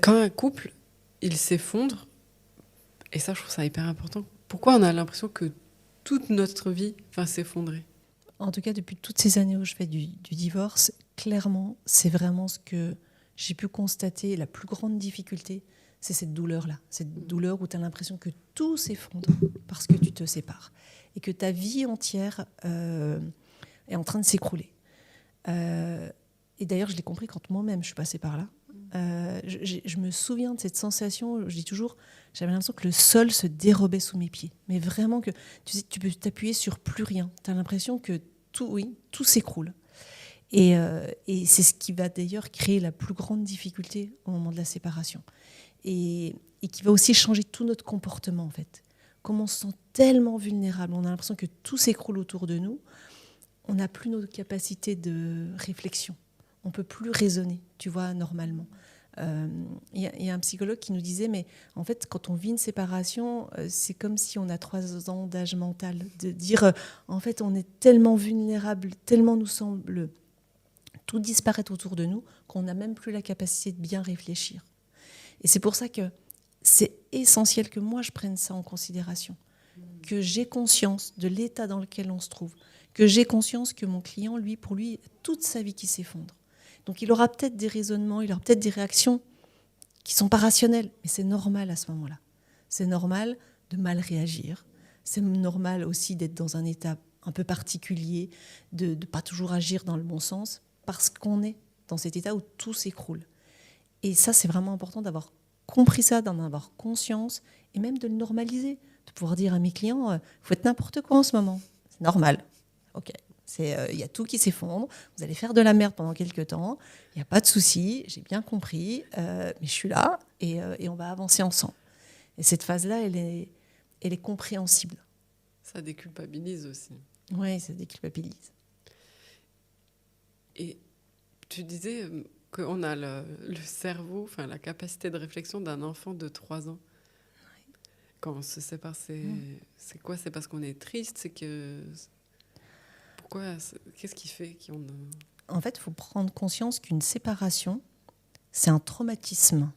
Quand un couple, il s'effondre, et ça, je trouve ça hyper important, pourquoi on a l'impression que toute notre vie va s'effondrer ? En tout cas, depuis toutes ces années où je fais du divorce, clairement, c'est vraiment ce que j'ai pu constater. La plus grande difficulté, c'est cette douleur-là. Cette douleur où tu as l'impression que tout s'effondre parce que tu te sépares. Et que ta vie entière est en train de s'écrouler. Et d'ailleurs, je l'ai compris quand moi-même je suis passée par là. Je me souviens de cette sensation, je dis toujours, j'avais l'impression que le sol se dérobait sous mes pieds. Mais vraiment que tu sais, tu peux t'appuyer sur plus rien. Tu as l'impression que tout s'écroule. Et c'est ce qui va d'ailleurs créer la plus grande difficulté au moment de la séparation. Et qui va aussi changer tout notre comportement, en fait. Comme on se sent tellement vulnérable, on a l'impression que tout s'écroule autour de nous, on n'a plus nos capacités de réflexion. On ne peut plus raisonner, tu vois, normalement. Il y a un psychologue qui nous disait, mais en fait, quand on vit une séparation, c'est comme si on a 3 ans d'âge mental. De dire, en fait, on est tellement vulnérable, tellement nous semble tout disparaître autour de nous, qu'on n'a même plus la capacité de bien réfléchir. Et c'est pour ça que c'est essentiel que moi, je prenne ça en considération. Que j'ai conscience de l'état dans lequel on se trouve. Que j'ai conscience que mon client, lui, pour lui, toute sa vie qui s'effondre. Donc il aura peut-être des raisonnements, il aura peut-être des réactions qui ne sont pas rationnelles, mais c'est normal à ce moment-là. C'est normal de mal réagir. C'est normal aussi d'être dans un état un peu particulier, de ne pas toujours agir dans le bon sens, parce qu'on est dans cet état où tout s'écroule. Et ça, c'est vraiment important d'avoir compris ça, d'en avoir conscience, et même de le normaliser, de pouvoir dire à mes clients, vous faites n'importe quoi en ce moment, c'est normal. Ok, y a tout qui s'effondre, vous allez faire de la merde pendant quelques temps, il n'y a pas de souci, j'ai bien compris, mais je suis là et on va avancer ensemble. Et cette phase-là, elle est compréhensible. Ça déculpabilise aussi. Oui, ça déculpabilise. Et tu disais qu'on a le cerveau, enfin la capacité de réflexion d'un enfant de 3 ans. Quand on se sépare, c'est quoi ? C'est parce qu'on est triste ? C'est que... Pourquoi ? Qu'est-ce qui fait qu'on... En fait, il faut prendre conscience qu'une séparation, c'est un traumatisme.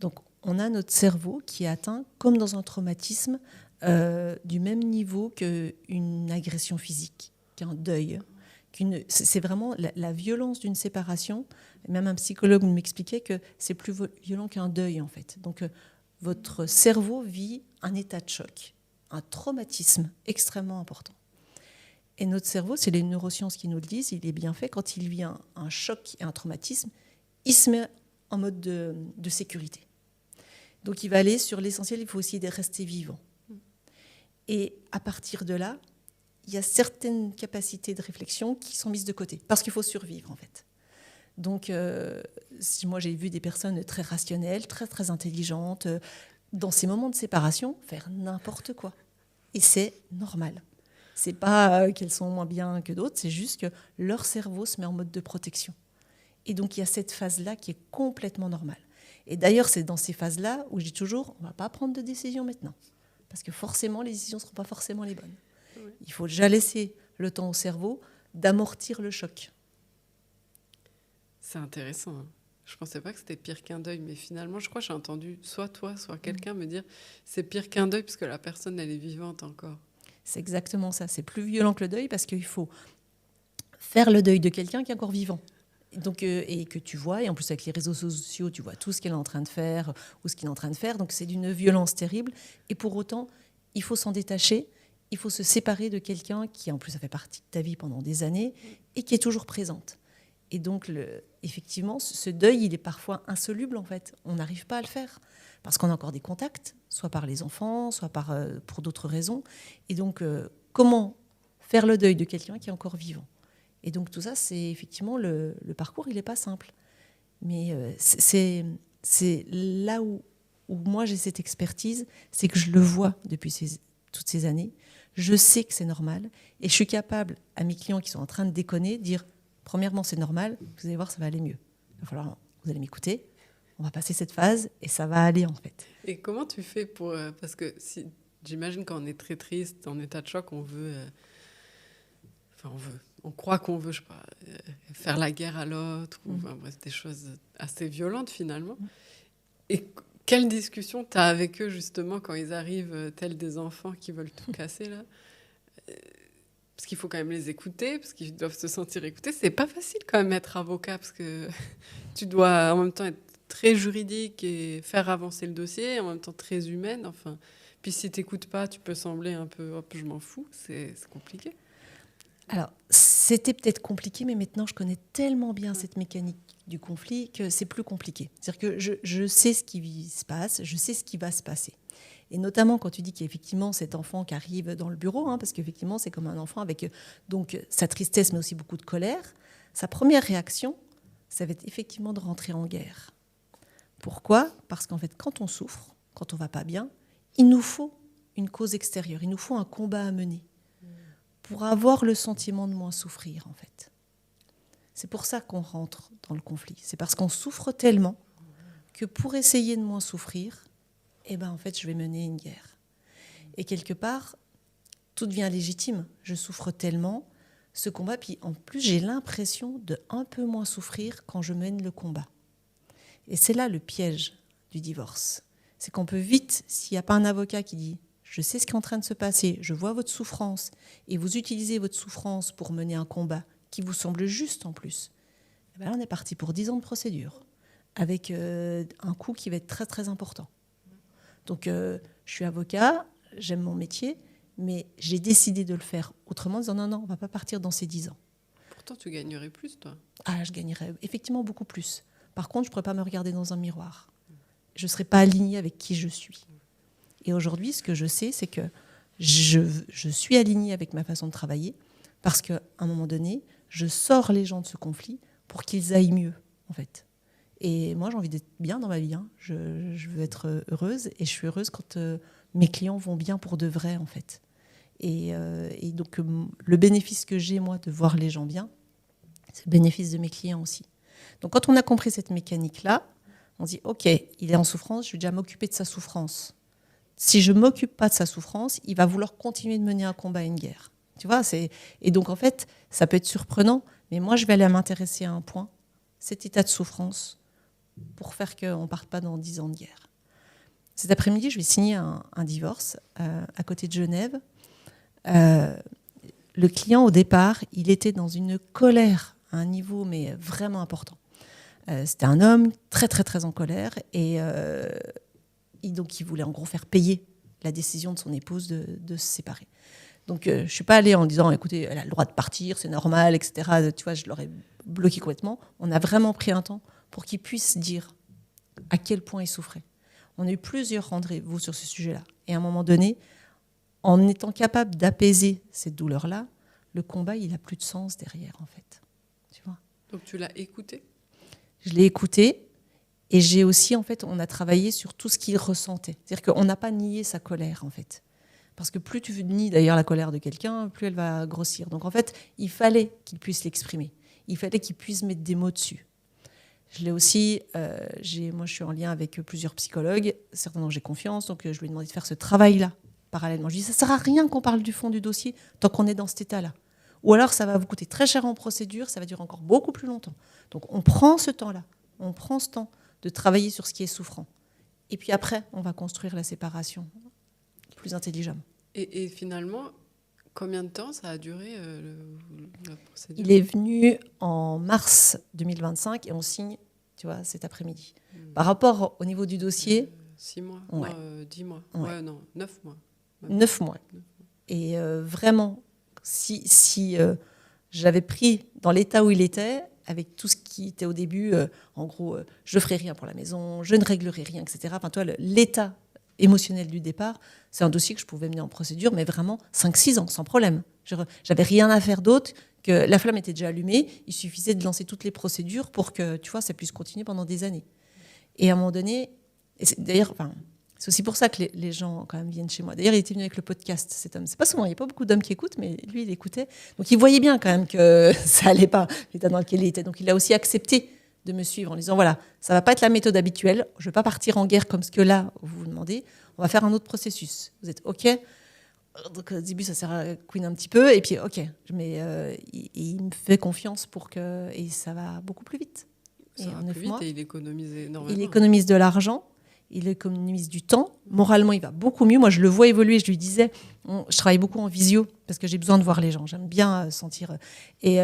Donc, on a notre cerveau qui est atteint, comme dans un traumatisme, du même niveau qu'une agression physique, qu'un deuil. C'est vraiment la violence d'une séparation. Même un psychologue m'expliquait que c'est plus violent qu'un deuil, en fait. Donc, votre cerveau vit un état de choc, un traumatisme extrêmement important. Et notre cerveau, c'est les neurosciences qui nous le disent, il est bien fait, quand il vit un choc et un traumatisme, il se met en mode de sécurité. Donc il va aller sur l'essentiel, il faut aussi rester vivant. Et à partir de là, il y a certaines capacités de réflexion qui sont mises de côté, parce qu'il faut survivre en fait. Donc moi j'ai vu des personnes très rationnelles, très très intelligentes, dans ces moments de séparation, faire n'importe quoi. Et c'est normal. C'est pas qu'elles sont moins bien que d'autres, c'est juste que leur cerveau se met en mode de protection. Et donc il y a cette phase-là qui est complètement normale. Et d'ailleurs, c'est dans ces phases-là où je dis toujours, on ne va pas prendre de décision maintenant. Parce que forcément, les décisions ne seront pas forcément les bonnes. Oui. Il faut déjà laisser le temps au cerveau d'amortir le choc. C'est intéressant. Hein. Je ne pensais pas que c'était pire qu'un deuil, mais finalement, je crois que j'ai entendu soit toi, soit quelqu'un me dire c'est pire qu'un deuil parce que la personne, elle est vivante encore. C'est exactement ça. C'est plus violent que le deuil parce qu'il faut faire le deuil de quelqu'un qui est encore vivant. Donc, et que tu vois, et en plus avec les réseaux sociaux, tu vois tout ce qu'elle est en train de faire ou ce qu'il est en train de faire. Donc c'est d'une violence terrible. Et pour autant, il faut s'en détacher. Il faut se séparer de quelqu'un qui, en plus, a fait partie de ta vie pendant des années et qui est toujours présente. Et donc, effectivement, ce deuil, il est parfois insoluble, en fait. On n'arrive pas à le faire parce qu'on a encore des contacts, soit par les enfants, soit pour d'autres raisons. Et donc, comment faire le deuil de quelqu'un qui est encore vivant ? Et donc tout ça, c'est effectivement le parcours, il n'est pas simple. Mais c'est là où moi j'ai cette expertise, c'est que je le vois depuis toutes ces années. Je sais que c'est normal et je suis capable à mes clients qui sont en train de déconner, de dire premièrement c'est normal, vous allez voir ça va aller mieux. Il va falloir, vous allez m'écouter, on va passer cette phase et ça va aller en fait. Et comment tu fais pour... parce que j'imagine quand on est très triste, en état de choc, on veut... on croit qu'on veut, je sais pas, faire la guerre à l'autre, ou enfin, bref, des choses assez violentes finalement. Et quelle discussion tu as avec eux, justement, quand ils arrivent, tels des enfants qui veulent tout casser, là? Parce qu'il faut quand même les écouter, parce qu'ils doivent se sentir écoutés. C'est pas facile, quand même, être avocat, parce que tu dois, en même temps, être très juridique et faire avancer le dossier, et en même temps très humaine. Enfin, puis si t'écoutes pas, tu peux sembler un peu, hop, je m'en fous. C'est compliqué. Alors, c'était peut-être compliqué, mais maintenant, je connais tellement bien cette mécanique du conflit que c'est plus compliqué. C'est-à-dire que je sais ce qui se passe, je sais ce qui va se passer. Et notamment quand tu dis qu'il y a effectivement cet enfant qui arrive dans le bureau, parce qu'effectivement, c'est comme un enfant avec donc sa tristesse, mais aussi beaucoup de colère. Sa première réaction, ça va être effectivement de rentrer en guerre. Pourquoi ? Parce qu'en fait, quand on souffre, quand on ne va pas bien, il nous faut une cause extérieure, il nous faut un combat à mener pour avoir le sentiment de moins souffrir, en fait. C'est pour ça qu'on rentre dans le conflit. C'est parce qu'on souffre tellement que pour essayer de moins souffrir, en fait, je vais mener une guerre. Et quelque part, tout devient légitime. Je souffre tellement, ce combat, puis en plus, j'ai l'impression de un peu moins souffrir quand je mène le combat. Et c'est là le piège du divorce. C'est qu'on peut vite, s'il n'y a pas un avocat qui dit « je sais ce qui est en train de se passer, je vois votre souffrance » et vous utilisez votre souffrance pour mener un combat qui vous semble juste en plus, là, on est parti pour 10 ans de procédure avec un coût qui va être très très important. Donc je suis avocat, j'aime mon métier, mais j'ai décidé de le faire autrement en disant non, on ne va pas partir dans ces 10 ans. Pourtant, tu gagnerais plus, toi. Ah, je gagnerais effectivement beaucoup plus. Par contre, je ne pourrais pas me regarder dans un miroir. Je ne serais pas alignée avec qui je suis. Et aujourd'hui, ce que je sais, c'est que je suis alignée avec ma façon de travailler parce qu'à un moment donné, je sors les gens de ce conflit pour qu'ils aillent mieux, en fait. Et moi, j'ai envie d'être bien dans ma vie. Je veux être heureuse et je suis heureuse quand mes clients vont bien pour de vrai, en fait. Et donc, le bénéfice que j'ai, moi, de voir les gens bien, c'est le bénéfice de mes clients aussi. Donc, quand on a compris cette mécanique-là, on dit, OK, il est en souffrance, je vais déjà m'occuper de sa souffrance. Si je ne m'occupe pas de sa souffrance, il va vouloir continuer de mener un combat et une guerre. Tu vois, et donc, en fait, ça peut être surprenant, mais moi, je vais aller m'intéresser à un point, cet état de souffrance, pour faire qu'on ne parte pas dans 10 ans de guerre. Cet après-midi, je vais signer un divorce à côté de Genève. Le client, au départ, il était dans une colère à un niveau mais vraiment important. C'était un homme très, très, très en colère et donc il voulait en gros faire payer la décision de son épouse de se séparer. Donc je ne suis pas allée en disant, écoutez, elle a le droit de partir, c'est normal, etc. Tu vois, je l'aurais bloqué complètement. On a vraiment pris un temps pour qu'il puisse dire à quel point il souffrait. On a eu plusieurs rendez-vous sur ce sujet-là. Et à un moment donné, en étant capable d'apaiser cette douleur-là, le combat, il n'a plus de sens derrière, en fait. Tu vois ? Donc tu l'as écouté ? Je l'ai écouté et j'ai aussi, en fait, on a travaillé sur tout ce qu'il ressentait. C'est-à-dire qu'on n'a pas nié sa colère, en fait. Parce que plus tu nies d'ailleurs la colère de quelqu'un, plus elle va grossir. Donc en fait, il fallait qu'il puisse l'exprimer. Il fallait qu'il puisse mettre des mots dessus. Je l'ai aussi, moi je suis en lien avec plusieurs psychologues, certains dont j'ai confiance, donc je lui ai demandé de faire ce travail-là parallèlement. Je dis, ça ne sert à rien qu'on parle du fond du dossier tant qu'on est dans cet état-là. Ou alors ça va vous coûter très cher en procédure, ça va durer encore beaucoup plus longtemps. Donc on prend ce temps-là, on prend ce temps de travailler sur ce qui est souffrant. Et puis après, on va construire la séparation plus intelligemment. Et finalement, combien de temps ça a duré la procédure ? Il est venu en mars 2025 et on signe, tu vois, cet après-midi. Par rapport au niveau du dossier... 6 mois, ouais. Non, 10 mois, ouais. Non, 9 mois. 9 mois. Et vraiment, si j'avais pris dans l'état où il était, avec tout ce qui était au début, en gros, je ne ferai rien pour la maison, je ne réglerai rien, etc. Enfin, toi, l'état émotionnel du départ, c'est un dossier que je pouvais mener en procédure, mais vraiment 5-6 ans, sans problème. J'avais rien à faire d'autre, que la flamme était déjà allumée, il suffisait de lancer toutes les procédures pour que, tu vois, ça puisse continuer pendant des années. Et à un moment donné, d'ailleurs, c'est aussi pour ça que les gens quand même viennent chez moi. D'ailleurs, il était venu avec le podcast, cet homme. C'est pas souvent, il n'y a pas beaucoup d'hommes qui écoutent, mais lui, il écoutait. Donc, il voyait bien quand même que ça allait pas, l'état dans lequel il était. Donc, il a aussi accepté de me suivre en disant, voilà, ça va pas être la méthode habituelle, je vais pas partir en guerre comme ce que là, vous vous demandez, on va faire un autre processus. Vous êtes OK ? Donc, au début, ça sert à couiner un petit peu, et puis OK. Mais il me fait confiance et ça va beaucoup plus vite. Ça va plus vite et il économise énormément. Il économise de l'argent. il économise du temps. Moralement, il va beaucoup mieux. Moi, je le vois évoluer. Je lui disais, je travaille beaucoup en visio parce que j'ai besoin de voir les gens. J'aime bien sentir. Et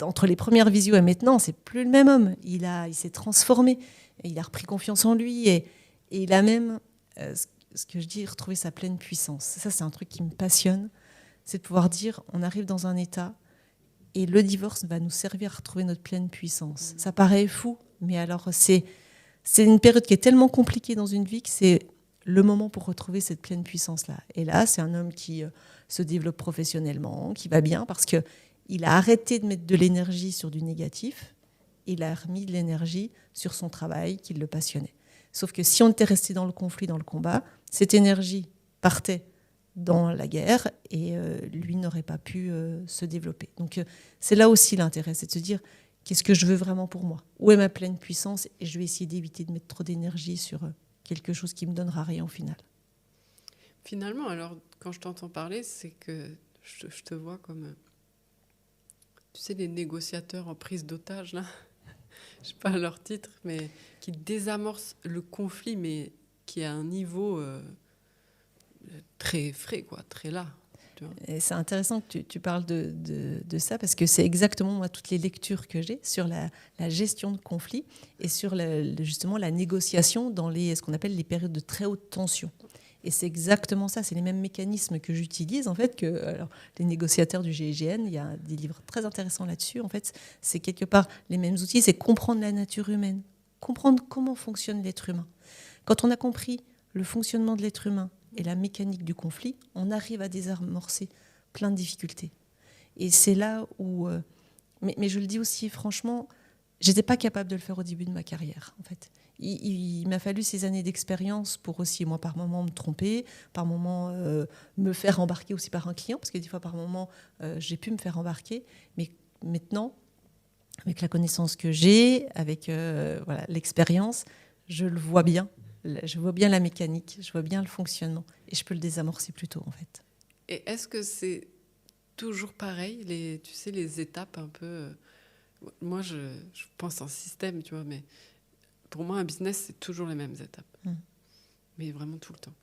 entre les premières visios et maintenant, c'est plus le même homme. Il s'est transformé. Il a repris confiance en lui et il a même, ce que je dis, retrouvé sa pleine puissance. Ça, c'est un truc qui me passionne. C'est de pouvoir dire, on arrive dans un état et le divorce va nous servir à retrouver notre pleine puissance. Ça paraît fou, mais alors c'est une période qui est tellement compliquée dans une vie que c'est le moment pour retrouver cette pleine puissance-là. Et là, c'est un homme qui se développe professionnellement, qui va bien parce qu'il a arrêté de mettre de l'énergie sur du négatif. Il a remis de l'énergie sur son travail qui le passionnait. Sauf que si on était resté dans le conflit, dans le combat, cette énergie partait dans la guerre et lui n'aurait pas pu se développer. Donc c'est là aussi l'intérêt, c'est de se dire qu'est-ce que je veux vraiment pour moi ? Où est ma pleine puissance ? Et je vais essayer d'éviter de mettre trop d'énergie sur quelque chose qui ne me donnera rien au final. Finalement, alors, quand je t'entends parler, c'est que je te vois comme, tu sais, les négociateurs en prise d'otage, là. Je sais pas leur titre, mais qui désamorcent le conflit, mais qui est à un niveau très frais, quoi, très là. Et c'est intéressant que tu parles de ça, parce que c'est exactement moi toutes les lectures que j'ai sur la gestion de conflits et sur justement la négociation dans ce qu'on appelle les périodes de très haute tension. Et c'est exactement ça, c'est les mêmes mécanismes que j'utilise en fait alors, les négociateurs du GIGN, il y a des livres très intéressants là-dessus. En fait, c'est quelque part les mêmes outils, c'est comprendre la nature humaine, comprendre comment fonctionne l'être humain. Quand on a compris le fonctionnement de l'être humain et la mécanique du conflit, on arrive à désamorcer plein de difficultés. Et c'est là où... mais je le dis aussi franchement, j'étais pas capable de le faire au début de ma carrière, en fait. Il m'a fallu ces années d'expérience pour aussi, moi, par moments me tromper, par moments me faire embarquer aussi par un client, parce que des fois, par moments, j'ai pu me faire embarquer. Mais maintenant, avec la connaissance que j'ai, avec voilà, l'expérience, je le vois bien. Je vois bien la mécanique, je vois bien le fonctionnement. Et je peux le désamorcer plus tôt, en fait. Et est-ce que c'est toujours pareil, tu sais, les étapes un peu... Moi, je pense en système, tu vois, mais... Pour moi, un business, c'est toujours les mêmes étapes. Mais vraiment tout le temps.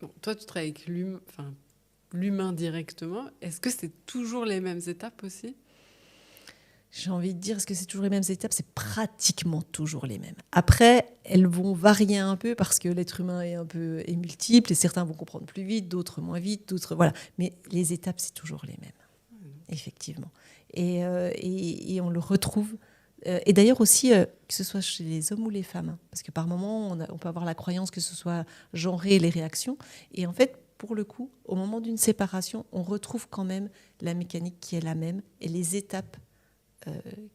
Bon, toi, tu travailles avec l'humain directement. Est-ce que c'est toujours les mêmes étapes aussi ? J'ai envie de dire, est-ce que c'est toujours les mêmes étapes ? C'est pratiquement toujours les mêmes. Après, elles vont varier un peu parce que l'être humain est multiple et certains vont comprendre plus vite, d'autres moins vite, d'autres... Voilà. Mais les étapes, c'est toujours les mêmes, effectivement. Et on le retrouve... Et d'ailleurs aussi, que ce soit chez les hommes ou les femmes, parce que par moments, on peut avoir la croyance que ce soit genré les réactions. Et en fait, pour le coup, au moment d'une séparation, on retrouve quand même la mécanique qui est la même et les étapes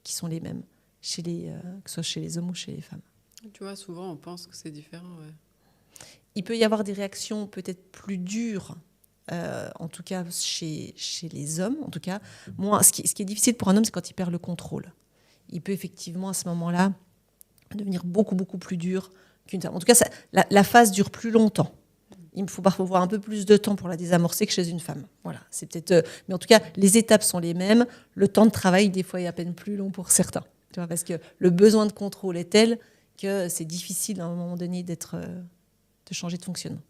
qui sont les mêmes, que ce soit chez les hommes ou chez les femmes. Tu vois, souvent, on pense que c'est différent. Ouais. Il peut y avoir des réactions peut-être plus dures, en tout cas chez les hommes. En tout cas, moi, ce qui est difficile pour un homme, c'est quand il perd le contrôle. Il peut effectivement, à ce moment-là, devenir beaucoup, beaucoup plus dur qu'une femme. En tout cas, la phase dure plus longtemps. Il me faut parfois avoir un peu plus de temps pour la désamorcer que chez une femme. Voilà, c'est peut-être... mais en tout cas, les étapes sont les mêmes. Le temps de travail, des fois, est à peine plus long pour certains. Tu vois, parce que le besoin de contrôle est tel que c'est difficile, à un moment donné, de changer de fonctionnement.